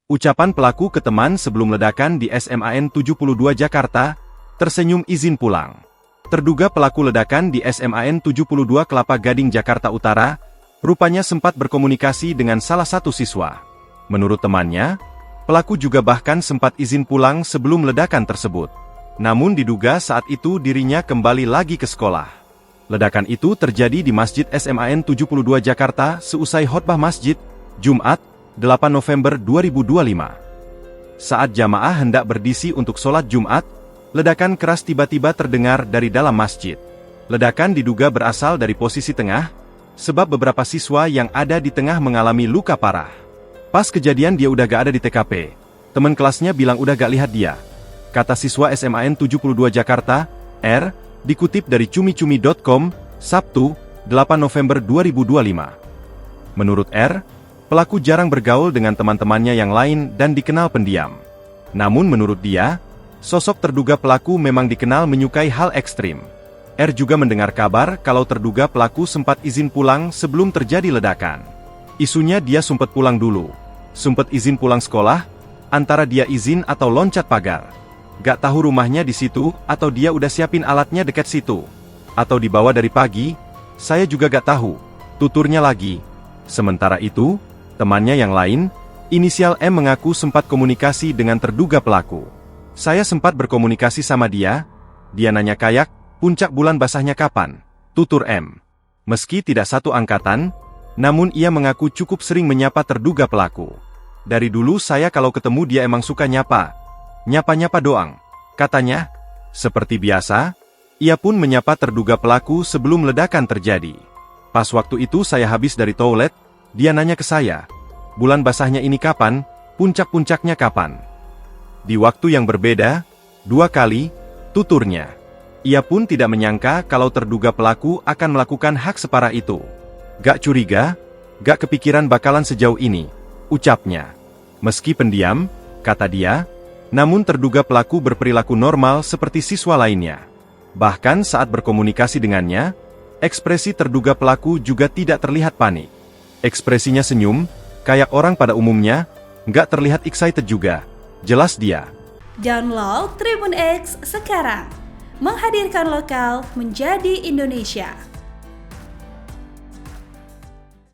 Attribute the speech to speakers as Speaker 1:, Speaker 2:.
Speaker 1: Ucapan pelaku ke teman sebelum ledakan di SMAN 72 Jakarta, tersenyum izin pulang. Terduga pelaku ledakan di SMAN 72 Kelapa Gading Jakarta Utara, rupanya sempat berkomunikasi dengan salah satu siswa. Menurut temannya, pelaku juga bahkan sempat izin pulang sebelum ledakan tersebut. Namun diduga saat itu dirinya kembali lagi ke sekolah. Ledakan itu terjadi di Masjid SMAN 72 Jakarta seusai khotbah masjid, Jumat, 8 November 2025. Saat jamaah hendak berdisi untuk sholat Jumat, ledakan keras tiba-tiba terdengar dari dalam masjid. Ledakan diduga berasal dari posisi tengah, sebab beberapa siswa yang ada di tengah mengalami luka parah. Pas kejadian dia udah gak ada di TKP. Teman kelasnya bilang udah gak lihat dia. Kata siswa SMAN 72 Jakarta, R, dikutip dari cumi-cumi.com, Sabtu, 8 November 2025. Menurut R, pelaku jarang bergaul dengan teman-temannya yang lain dan dikenal pendiam. Namun menurut dia, sosok terduga pelaku memang dikenal menyukai hal ekstrim. R juga mendengar kabar kalau terduga pelaku sempat izin pulang sebelum terjadi ledakan. Isunya dia sempat pulang dulu. Sempat izin pulang sekolah, antara dia izin atau loncat pagar. Gak tahu rumahnya di situ atau dia udah siapin alatnya dekat situ. Atau dibawa dari pagi, saya juga gak tahu. Tuturnya lagi. Sementara itu, temannya yang lain, inisial M mengaku sempat komunikasi dengan terduga pelaku. Saya sempat berkomunikasi sama dia nanya kayak, puncak bulan basahnya kapan? Tutur M. Meski tidak satu angkatan, namun ia mengaku cukup sering menyapa terduga pelaku. Dari dulu saya kalau ketemu dia emang suka nyapa. Nyapa-nyapa doang, katanya. Seperti biasa, ia pun menyapa terduga pelaku sebelum ledakan terjadi. Pas waktu itu saya habis dari toilet, dia nanya ke saya, bulan basahnya ini kapan, puncak-puncaknya kapan? Di waktu yang berbeda, 2 kali, tuturnya. Ia pun tidak menyangka kalau terduga pelaku akan melakukan hak separah itu. Gak curiga, gak kepikiran bakalan sejauh ini, ucapnya. Meski pendiam, kata dia, namun terduga pelaku berperilaku normal seperti siswa lainnya. Bahkan saat berkomunikasi dengannya, ekspresi terduga pelaku juga tidak terlihat panik. Ekspresinya senyum, kayak orang pada umumnya, nggak terlihat excited juga. Jelas dia.
Speaker 2: Download Tribun X sekarang. Menghadirkan lokal menjadi Indonesia.